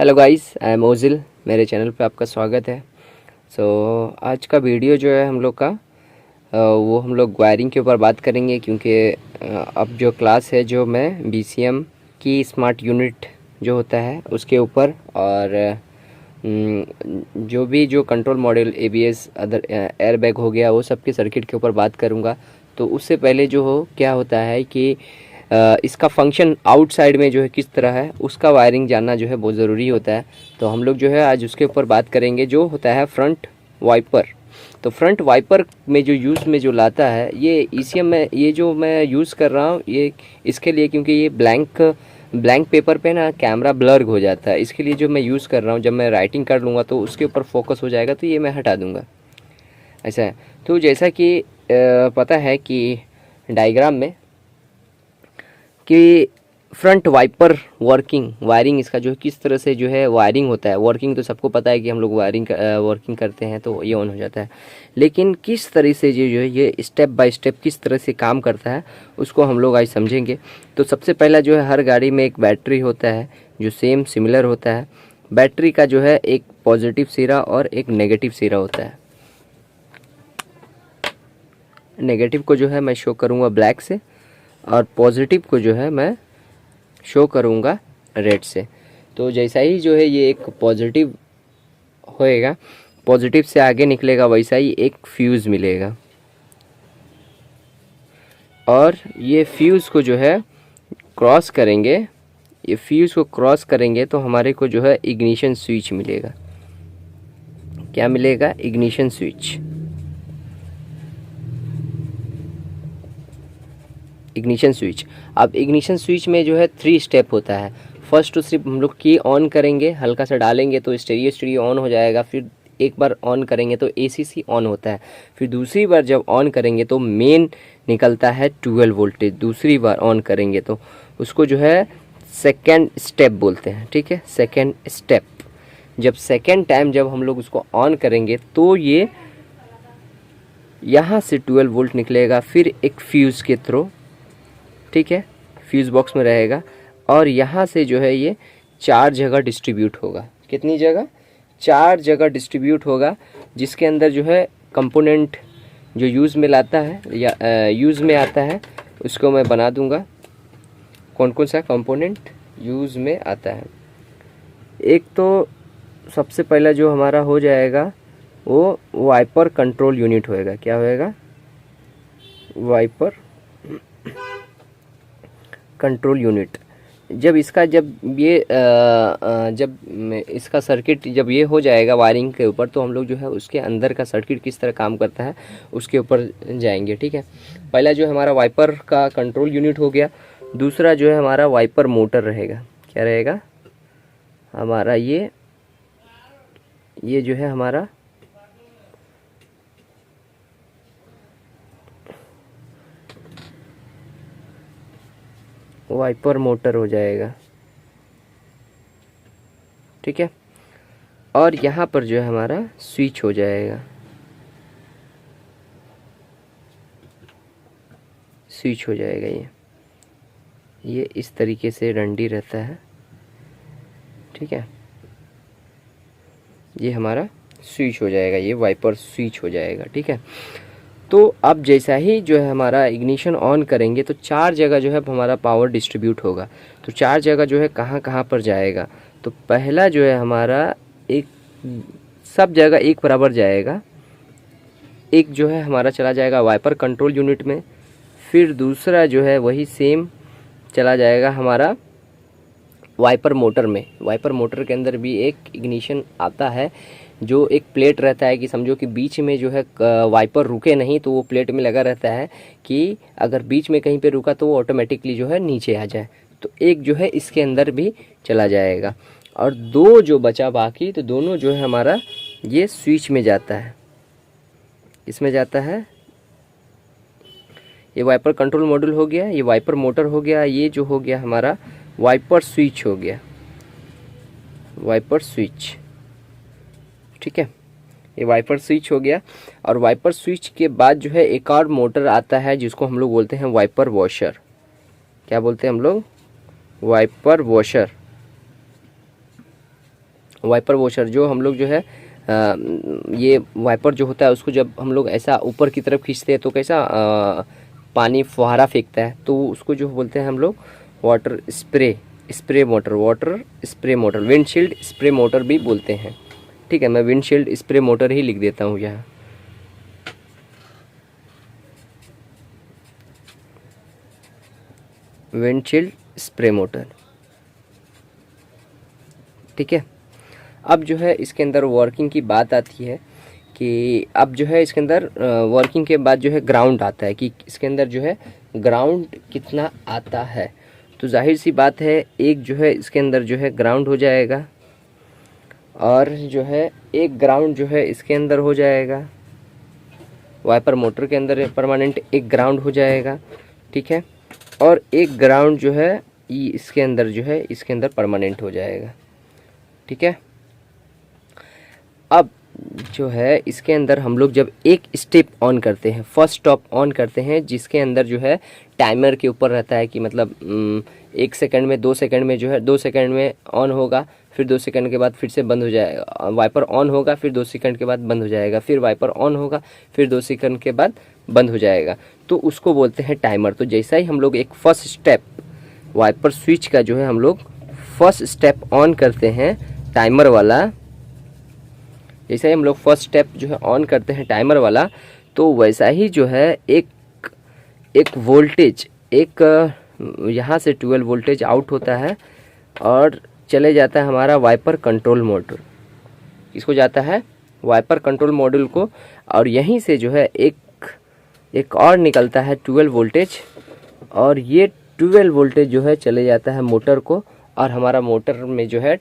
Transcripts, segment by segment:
Hello guys, I am Ozil. मेरे channel पे आपका स्वागत है। आज का वीडियो जो है हम लोग का वो हम लोग वायरिंग के ऊपर बात करेंगे, क्योंकि अब जो क्लास है जो मैं BCM की स्मार्ट यूनिट जो होता है उसके ऊपर, और जो भी जो control module ABS other air bag हो गया, वो सब के सर्किट के ऊपर बात करूँगा। तो उससे पहले जो हो क्या होता है कि इसका फंक्शन आउटसाइड में जो है किस तरह है, उसका वायरिंग जानना जो है बहुत ज़रूरी होता है। तो हम लोग जो है आज उसके ऊपर बात करेंगे, जो होता है फ्रंट वाइपर। तो फ्रंट वाइपर में जो यूज़ में जो लाता है ये ECM में, ये जो मैं यूज़ कर रहा हूँ ये इसके लिए, क्योंकि ये ब्लैंक पेपर पे ना कैमरा ब्लर हो जाता है। इसके लिए जो मैं यूज़ कर रहा हूँ, जब मैं राइटिंग कर लूँगा तो उसके ऊपर फोकस हो जाएगा, तो ये मैं हटा दूँगा। ऐसा है। तो जैसा कि पता है कि डायग्राम में कि फ्रंट वाइपर वायरिंग इसका जो है किस तरह से जो है वायरिंग होता है। वर्किंग तो सबको पता है कि हम लोग वर्किंग करते हैं तो ये ऑन हो जाता है, लेकिन किस तरह से जो है ये स्टेप बाय स्टेप किस तरह से काम करता है उसको हम लोग आज समझेंगे। तो सबसे पहला जो है, हर गाड़ी में एक बैटरी होता है जो सिमिलर होता है। बैटरी का जो है एक पॉजिटिव सिरा और एक नेगेटिव सिरा होता है। नेगेटिव को जो है मैं शो करूँगा ब्लैक से, और पॉजिटिव को जो है मैं शो करूँगा रेड से। तो जैसा ही जो है ये एक पॉजिटिव होएगा, पॉजिटिव से आगे निकलेगा, वैसा ही एक फ्यूज़ मिलेगा, और ये फ्यूज़ को जो है क्रॉस करेंगे। ये फ्यूज़ को क्रॉस करेंगे तो हमारे को जो है इग्निशन स्विच मिलेगा। क्या मिलेगा? Ignition switch. Ignition switch. अब इग्निशन स्विच में जो है 3 स्टेप होता है। फर्स्ट तो सिर्फ हम लोग की ऑन करेंगे, हल्का सा डालेंगे तो स्टीरियो ऑन हो जाएगा। फिर एक बार ऑन करेंगे तो ACC ऑन होता है। फिर दूसरी बार जब ऑन करेंगे तो मेन निकलता है 12 वोल्टेज। दूसरी बार ऑन करेंगे तो उसको जो है सेकेंड स्टेप बोलते हैं। ठीक है, सेकेंड स्टेप। जब सेकेंड टाइम जब हम लोग उसको ऑन करेंगे तो ये यहाँ से 12 वोल्ट निकलेगा, फिर एक फ्यूज़ के थ्रू, ठीक है, फ्यूज़ बॉक्स में रहेगा, और यहाँ से जो है ये 4 जगह डिस्ट्रीब्यूट होगा। कितनी जगह? 4 जगह डिस्ट्रीब्यूट होगा, जिसके अंदर जो है कंपोनेंट जो यूज़ में लाता है या यूज़ में आता है उसको मैं बना दूंगा। कौन कौन सा कंपोनेंट यूज़ में आता है? एक तो सबसे पहला जो हमारा हो जाएगा वो वाइपर कंट्रोल यूनिट होएगा। क्या होएगा? Wiper control unit. जब इसका सर्किट जब ये हो जाएगा वायरिंग के ऊपर, तो हम लोग जो है उसके अंदर का सर्किट किस तरह काम करता है उसके ऊपर जाएंगे। ठीक है, पहला जो हमारा वाइपर का कंट्रोल यूनिट हो गया। दूसरा जो है हमारा वाइपर मोटर रहेगा। क्या रहेगा हमारा? ये जो है हमारा वाइपर मोटर हो जाएगा। ठीक है, और यहाँ पर जो है हमारा स्विच हो जाएगा। स्विच हो जाएगा। ये इस तरीके से डंडी रहता है। ठीक है, ये हमारा स्विच हो जाएगा, ये वाइपर स्विच हो जाएगा। ठीक है, तो अब जैसा ही जो है हमारा इग्निशन ऑन करेंगे तो 4 जगह जो है हमारा पावर डिस्ट्रीब्यूट होगा। तो 4 जगह जो है कहाँ कहाँ पर जाएगा? तो पहला जो है हमारा एक सब जगह एक बराबर जाएगा। एक जो है हमारा चला जाएगा वाइपर कंट्रोल यूनिट में। फिर दूसरा जो है वही सेम चला जाएगा हमारा वाइपर मोटर में। वाइपर मोटर के अंदर भी एक इग्निशन आता है, जो एक प्लेट रहता है कि समझो कि बीच में जो है वाइपर रुके नहीं तो वो प्लेट में लगा रहता है कि अगर बीच में कहीं पे रुका तो वो ऑटोमेटिकली जो है नीचे आ जाए। तो एक जो है इसके अंदर भी चला जाएगा, और 2 जो बचा बाकी, तो दोनों जो है हमारा ये स्विच में जाता है। इसमें जाता है। ये वाइपर कंट्रोल मॉड्यूल हो गया, ये वाइपर मोटर हो गया, ये जो हो गया हमारा वाइपर स्विच हो गया। Wiper switch. ठीक है, ये वाइपर स्विच हो गया। और वाइपर स्विच के बाद जो है एक और मोटर आता है जिसको हम लोग बोलते हैं वाइपर वॉशर। क्या बोलते हैं हम लोग? Wiper washer. वाइपर वॉशर जो हम लोग जो है ये वाइपर जो होता है उसको जब हम लोग ऐसा ऊपर की तरफ खींचते हैं तो कैसा पानी फुहारा फेंकता है, तो उसको जो बोलते हैं हम लोग water spray motor, windshield spray motor भी बोलते हैं। ठीक है, मैं विंडशील्ड स्प्रे मोटर ही लिख देता हूँ यहाँ। Windshield spray motor. ठीक है, अब जो है इसके अंदर वर्किंग की बात आती है कि अब जो है इसके अंदर वर्किंग के बाद जो है ग्राउंड आता है कि इसके अंदर जो है ग्राउंड कितना आता है। तो जाहिर सी बात है एक जो है इसके अंदर जो है ग्राउंड हो जाएगा और जो है एक ग्राउंड जो है इसके अंदर हो जाएगा, वाइपर मोटर के अंदर परमानेंट एक ग्राउंड हो जाएगा। ठीक है, और एक ग्राउंड जो है इसके अंदर जो है इसके अंदर परमानेंट हो जाएगा। ठीक है, अब जो है इसके अंदर हम लोग जब एक स्टेप ऑन करते हैं, फर्स्ट स्टॉप ऑन करते हैं, जिसके अंदर जो है टाइमर के ऊपर रहता है कि मतलब 1 सेकंड में 2 सेकंड में जो है 2 सेकंड में ऑन होगा, फिर 2 सेकंड के बाद फिर से बंद हो जाएगा, वाइपर ऑन होगा, फिर 2 सेकंड के बाद बंद हो जाएगा, फिर वाइपर ऑन होगा, फिर 2 सेकंड के बाद बंद हो जाएगा, तो उसको बोलते हैं टाइमर। तो जैसा ही हम लोग एक फर्स्ट स्टेप वाइपर स्विच का जो है हम लोग फर्स्ट स्टेप ऑन करते हैं टाइमर वाला, जैसे ही हम लोग फर्स्ट स्टेप जो है ऑन करते हैं टाइमर वाला, तो वैसा ही जो है एक वोल्टेज यहाँ से 12 वोल्टेज आउट होता है और चले जाता है हमारा वाइपर कंट्रोल मॉड्यूल। इसको जाता है वाइपर कंट्रोल मॉड्यूल को, और यहीं से जो है एक और निकलता है 12 वोल्टेज, और ये 12 वोल्टेज जो है चले जाता है मोटर को, और हमारा मोटर में जो है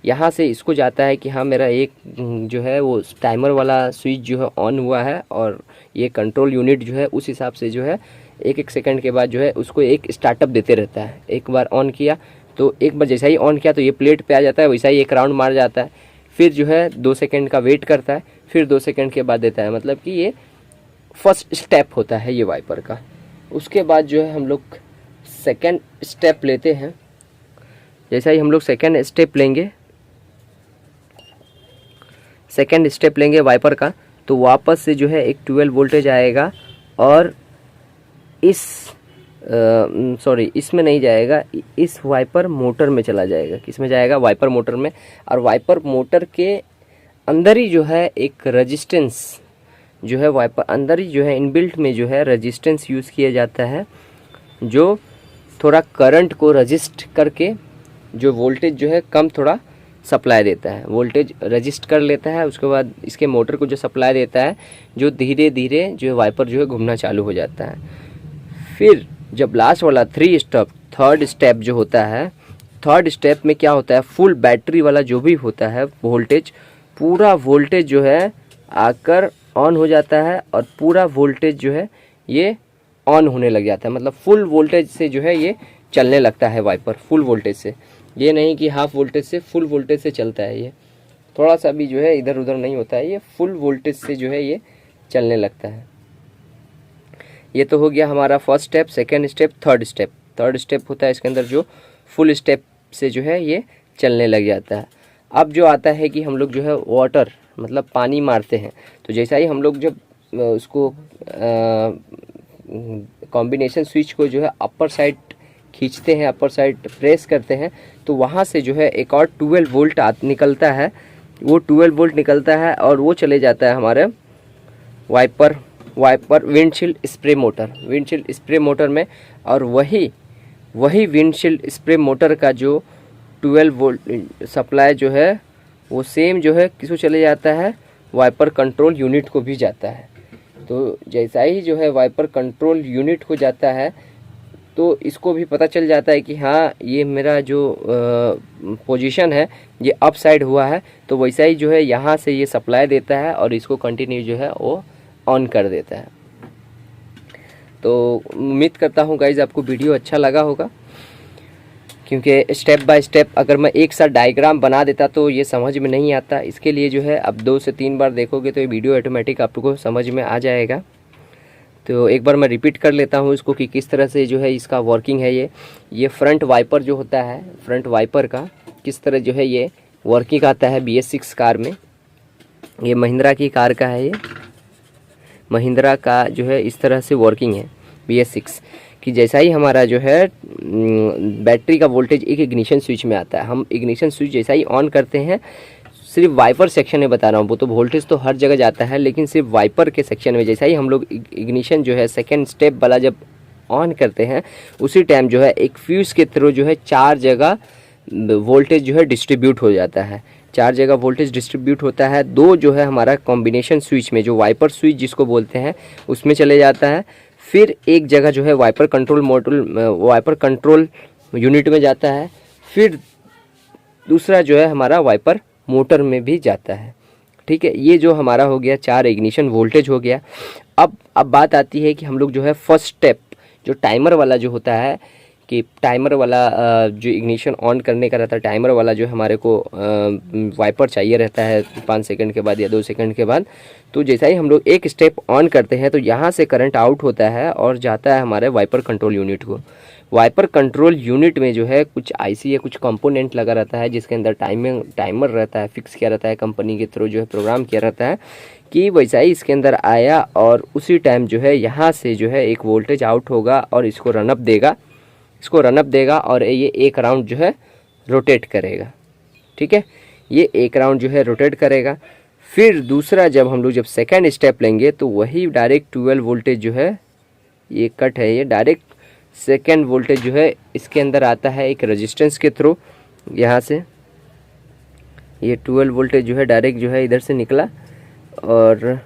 यहाँ से इसको जाता है कि हाँ मेरा एक जो है वो टाइमर वाला स्विच जो है ऑन हुआ है, और ये कंट्रोल यूनिट जो है उस हिसाब से जो है एक सेकंड के बाद जो है उसको एक स्टार्टअप देते रहता है। एक बार ऑन किया तो एक बार जैसा ही ऑन किया तो ये प्लेट पे आ जाता है, वैसा ही एक राउंड मार जाता है, फिर जो है 2 सेकंड का वेट करता है, फिर 2 सेकंड के बाद देता है। मतलब कि ये फर्स्ट स्टेप होता है ये वाइपर का। उसके बाद जो है हम लोग सेकेंड स्टेप लेते हैं। जैसा ही हम लोग सेकेंड स्टेप लेंगे वाइपर का, तो वापस से जो है एक 12 वोल्टेज आएगा, और इसमें नहीं जाएगा, इस वाइपर मोटर में चला जाएगा। किसमें जाएगा? वाइपर मोटर में। और वाइपर मोटर के अंदर ही जो है एक रेजिस्टेंस जो है वाइपर अंदर ही जो है इनबिल्ट में जो है रेजिस्टेंस यूज़ किया जाता है, जो थोड़ा करंट को रजिस्ट करके जो वोल्टेज जो है कम थोड़ा सप्लाई देता है, वोल्टेज रजिस्ट कर लेता है। उसके बाद इसके मोटर को जो सप्लाई देता है, जो धीरे धीरे जो है वाइपर जो है घूमना चालू हो जाता है। फिर जब लास्ट वाला थर्ड स्टेप जो होता है, थर्ड स्टेप में क्या होता है, फुल बैटरी वाला जो भी होता है वोल्टेज, पूरा वोल्टेज जो है आकर ऑन हो जाता है, और पूरा वोल्टेज जो है ये ऑन होने लग जाता है। मतलब फुल वोल्टेज से जो है ये चलने लगता है वाइपर, फुल वोल्टेज से। ये नहीं कि हाफ वोल्टेज से, फुल वोल्टेज से चलता है ये, थोड़ा सा भी जो है इधर उधर नहीं होता है, ये फुल वोल्टेज से जो है ये चलने लगता है। ये तो हो गया हमारा first step, second step, third step होता है इसके अंदर जो फुल स्टेप से जो है ये चलने लग जाता है। अब जो आता है कि हम लोग जो है वाटर मतलब पानी मारते हैं, तो जैसा ही हम लोग जब उसको कॉम्बिनेशन स्विच को जो है अपर साइड खींचते हैं, अपर साइड प्रेस करते हैं, तो वहाँ से जो है एक और 12 वोल्ट निकलता है। वो 12 वोल्ट निकलता है और वो चले जाता है हमारे वाइपर विंडशील्ड स्प्रे मोटर में। और वही विंडशील्ड स्प्रे मोटर का जो 12 वोल्ट सप्लाई जो है वो सेम जो है किसको चले जाता है, वाइपर कंट्रोल यूनिट को भी जाता है। तो जैसा ही जो है वाइपर कंट्रोल यूनिट को जाता है, तो इसको भी पता चल जाता है कि हाँ ये मेरा जो पोजीशन है ये अप साइड हुआ है, तो वैसा ही जो है यहाँ से ये सप्लाई देता है और इसको कंटिन्यू जो है वो ऑन कर देता है। तो उम्मीद करता हूँ गाइज आपको वीडियो अच्छा लगा होगा, क्योंकि स्टेप बाय स्टेप अगर मैं एक साथ डायग्राम बना देता तो ये समझ में नहीं आता। इसके लिए जो है अब 2 से 3 बार देखोगे तो ये वीडियो ऑटोमेटिक आपको समझ में आ जाएगा। तो एक बार मैं रिपीट कर लेता हूँ इसको कि किस तरह से जो है इसका वर्किंग है। ये फ्रंट वाइपर जो होता है, फ्रंट वाइपर का किस तरह जो है ये वर्किंग आता है BS6 कार में। ये महिंद्रा की कार का है, ये महिंद्रा का जो है इस तरह से वर्किंग है BS6 कि जैसा ही हमारा जो है बैटरी का वोल्टेज एक इग्निशन स्विच में आता है, हम इग्निशन स्विच जैसा ही ऑन करते हैं, सिर्फ वाइपर सेक्शन में बता रहा हूँ, वो तो वोल्टेज तो हर जगह जाता है, लेकिन सिर्फ वाइपर के सेक्शन में जैसा ही हम लोग इग्निशन जो है सेकेंड स्टेप वाला जब ऑन करते हैं, उसी टाइम जो है एक फ्यूज़ के थ्रू जो है 4 जगह वोल्टेज जो है डिस्ट्रीब्यूट हो जाता है। 4 जगह वोल्टेज डिस्ट्रीब्यूट होता है। 2 जो है हमारा कॉम्बिनेशन स्विच में, जो वाइपर स्विच जिसको बोलते हैं, उसमें चले जाता है। फिर एक जगह जो है वाइपर कंट्रोल यूनिट में जाता है। फिर दूसरा जो है हमारा वाइपर मोटर में भी जाता है। ठीक है, ये जो हमारा हो गया 4 इग्निशन वोल्टेज हो गया। अब बात आती है कि हम लोग जो है फर्स्ट स्टेप जो टाइमर वाला जो होता है, कि टाइमर वाला जो इग्निशन ऑन करने का रहता है, टाइमर वाला जो हमारे को वाइपर चाहिए रहता है 5 सेकंड के बाद या 2 सेकंड के बाद। तो जैसा ही हम लोग एक स्टेप ऑन करते हैं तो यहाँ से करंट आउट होता है और जाता है हमारे वाइपर कंट्रोल यूनिट को। वाइपर कंट्रोल यूनिट में जो है कुछ IC या कुछ कंपोनेंट लगा रहता है, जिसके अंदर टाइमर रहता है, फिक्स किया रहता है, कंपनी के थ्रू जो है प्रोग्राम किया रहता है कि वैसा ही इसके अंदर आया और उसी टाइम जो है यहाँ से जो है एक वोल्टेज आउट होगा और इसको रनअप देगा और ये एक राउंड जो है रोटेट करेगा। ठीक है, ये एक राउंड जो है रोटेट करेगा। फिर दूसरा जब सेकेंड स्टेप लेंगे तो वही डायरेक्ट 12 वोल्टेज जो है, ये कट है, ये डायरेक्ट सेकेंड वोल्टेज जो है इसके अंदर आता है एक रेजिस्टेंस के थ्रू। यहाँ से ये 12 वोल्टेज जो है डायरेक्ट जो है इधर से निकला और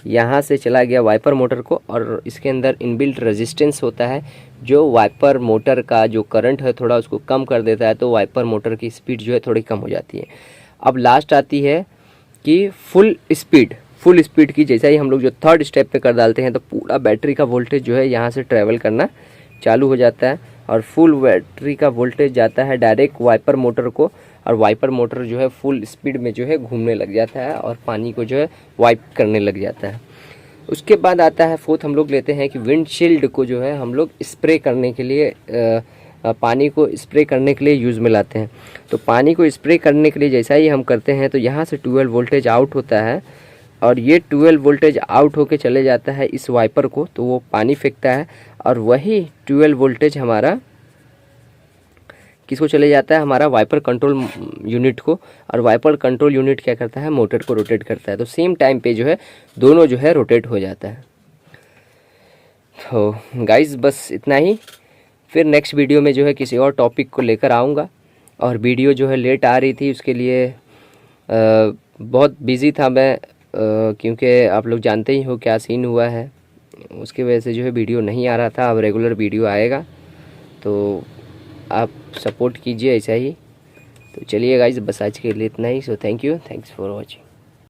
यहाँ से चला गया वाइपर मोटर को, और इसके अंदर इनबिल्ट रेजिस्टेंस होता है जो वाइपर मोटर का जो करंट है थोड़ा उसको कम कर देता है, तो वाइपर मोटर की स्पीड जो है थोड़ी कम हो जाती है। अब लास्ट आती है कि फुल स्पीड की जैसा ही हम लोग जो थर्ड स्टेप पे कर डालते हैं तो पूरा बैटरी का वोल्टेज जो है यहाँ से ट्रैवल करना चालू हो जाता है और फुल बैटरी का वोल्टेज जाता है डायरेक्ट वाइपर मोटर को, और वाइपर मोटर जो है फुल स्पीड में जो है घूमने लग जाता है और पानी को जो है वाइप करने लग जाता है। उसके बाद आता है फोर्थ, हम लोग लेते हैं कि विंडशील्ड को जो है हम लोग स्प्रे करने के लिए पानी को स्प्रे करने के लिए यूज़ में लाते हैं। तो पानी को स्प्रे करने के लिए जैसा ही हम करते हैं तो यहाँ से 12 वोल्टेज आउट होता है और ये 12 वोल्टेज आउट होके चले जाता है इस वाइपर को, तो वो पानी फेंकता है और वही 12 वोल्टेज हमारा किसको चले जाता है, हमारा वाइपर कंट्रोल यूनिट को, और वाइपर कंट्रोल यूनिट क्या करता है, मोटर को रोटेट करता है। तो सेम टाइम पे जो है दोनों जो है रोटेट हो जाता है। तो गाइस बस इतना ही, फिर नेक्स्ट वीडियो में जो है किसी और टॉपिक को लेकर आऊँगा। और वीडियो जो है लेट आ रही थी उसके लिए बहुत बिज़ी था मैं, क्योंकि आप लोग जानते ही हो क्या सीन हुआ है, उसकी वजह से जो है वीडियो नहीं आ रहा था। अब रेगुलर वीडियो आएगा तो आप सपोर्ट कीजिए ऐसा ही। तो चलिए गाइस बस आज के लिए इतना ही। So thanks for watching.